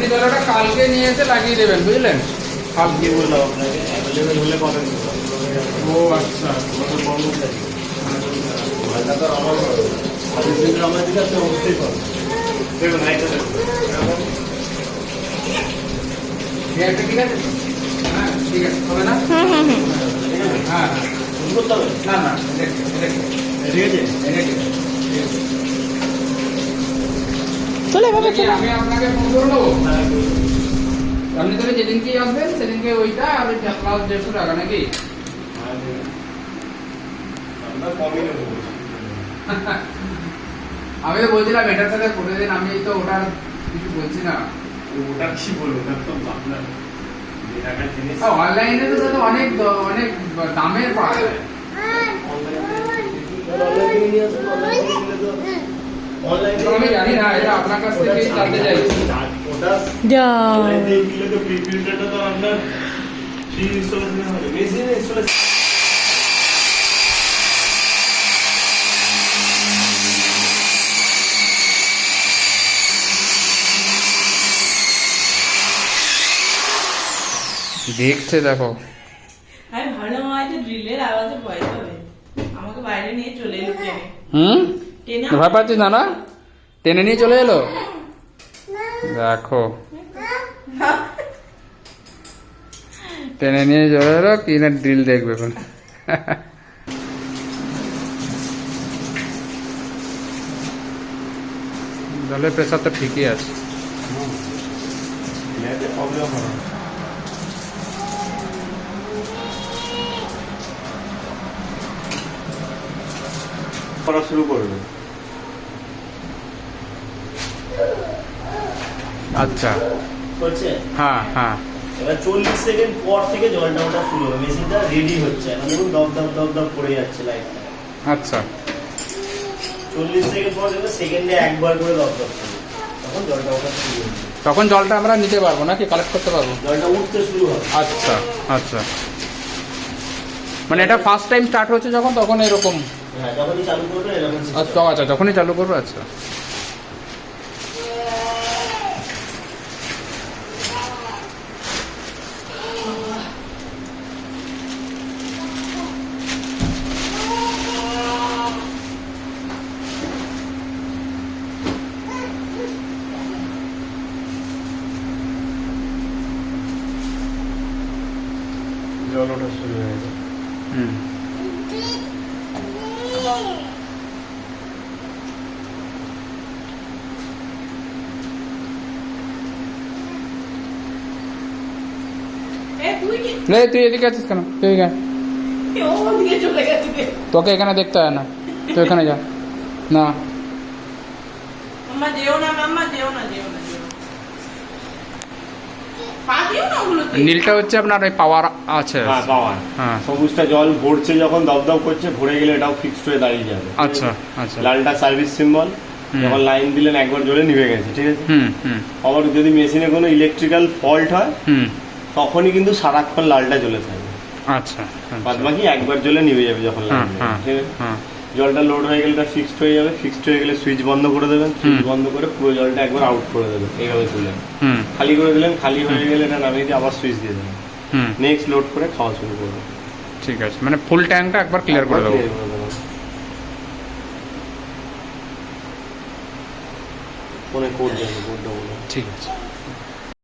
মিস্ত্রি তলাটা কালকে নিয়ে এসে লাগিয়ে দেবেন, বুঝলেন? কি বললাম আপনাকে, অ্যাভেলেবেল হলে কথা দিতে। ও আচ্ছা, ভাইটা তো আমার সার্ভিস সেন্টার আমার দিকে আপনি অবশ্যই পাবেন। দেখুন হাইটা দেখুন, একটা ঠিক আছে? হ্যাঁ ঠিক আছে, হবে না? হুম হুম হুম। হ্যাঁ শুরু করতে হবে না না, ঠিক আছে। চলে এভাবে চলে। আমি আপনাকে ফোন করে নেবো। আপনি তাহলে যেদিনকে আসবেন সেদিনকে ওইটা আর ওই প্লাস 150 টাকা নাকি? আমরা কমই নেবো। আমি তো বলছিলাম এটার সাথে করে দিন, আমি তো ওটা কিছু বলছি না। ওটা কি বলবো, ওটা তো আপনার যে টাকার জিনিস অনলাইনে তো দাদা অনেক অনেক দামের পাওয়া যায়। আমি জানি না, এটা আপনার কাছ থেকে জানতে চাইছি। যা দেখছে দেখো। আমি ভালো হয় যে ড্রিলের আওয়াজে ভয় পাবে, আমাকে বাইরে নিয়ে চলে এলো ট্রেনে। টেনে ভয় পাচ্ছিস না? না টেনে নিয়ে চলে এলো, দেখো টেনে নিয়ে চলে এলো কি না ড্রিল দেখবে এখন। জলের প্রেশার তো ঠিকই আছে। করা শুরু করবে। আচ্ছা হচ্ছে হ্যাঁ হ্যাঁ, এবার 40 সেকেন্ড পর থেকে জলটা ওটা শুরু হবে, মেশিনটা রেডি হচ্ছে। এখন দেখুন দপ দপ দপ দপ করে যাচ্ছে লাইটটা। আচ্ছা 40 সেকেন্ড পর দেখবে সেকেন্ডে একবার করে দপ দপ করবে, তখন জলটা ওটা শুরু হবে। তখন জলটা আমরা নিতে পারবো নাকি কালেক্ট করতে পারবো? জলটা উঠতে শুরু হবে। আচ্ছা আচ্ছা, মানে এটা ফার্স্ট টাইম স্টার্ট হচ্ছে যখন, তখন এরকম? হ্যাঁ, যখনই চালু করবে এরকম system। আচ্ছা আচ্ছা, যখনই চালু করবো। আচ্ছা জল ওঠা শুরু হয়ে যায়। হুম, এ তুই কি রে তুই এদিকে আছিস কেন? তুই এখানে, ও ওদিকে চলে গেছে। তোকে এখানে দেখতে হয় না, তুই এখানে যা না। মাম্মা যেও না, মাম্মা যেও না, যেও না, যেও না। পা দিও না ওগুলোতে। নীলটা হচ্ছে আপনার ওই পাওয়ার আছে। হ্যাঁ, পাওয়ার। হ্যাঁ সবুজটা জল ভরছে যখন দপদপ করছে, ভরে গেলে এটাও ফিক্সড হয়ে দাঁড়িয়ে যাবে। আচ্ছা আচ্ছা, লালটা সার্ভিস সিম্বল, যখন লাইন দিলেন একবার জ্বলে নিভে গেছে, ঠিক আছে। হুম হুম আবার যদি মেশিনে কোনো ইলেকট্রিক্যাল ফল্ট হয় হুম, তখনই কিন্তু সারাক্ষণ লালটা জ্বলে থাকবে। আচ্ছা বাদ বাকি একবার জ্বলে নিভে যাবে যখন লাইন দেবেন, হ্যাঁ ঠিক আছে। হ্যাঁ, জলটা লোড হয়ে গেলে এটা ফিক্সড হয়ে যাবে, ফিক্সড হয়ে গেলে সুইচ বন্ধ করে দেবেন, সুইচ বন্ধ করে পুরো জলটা একবার আউট করে দেবেন, এইভাবে তুলেন। হুম খালি করে দিলেন, খালি হয়ে গেলে এটা নামিয়ে দিয়ে আবার সুইচ দিয়ে দেবেন, হুম, নেক্সট লোড করে খাওয়া শুরু করবেন। ঠিক আছে, মানে ফুল ট্যাঙ্কটা একবার ক্লিয়ার করে দেবো। clear করে দেবেন। ফোনে কোড দেবেন, কোডটা বলুন। ঠিক আছে।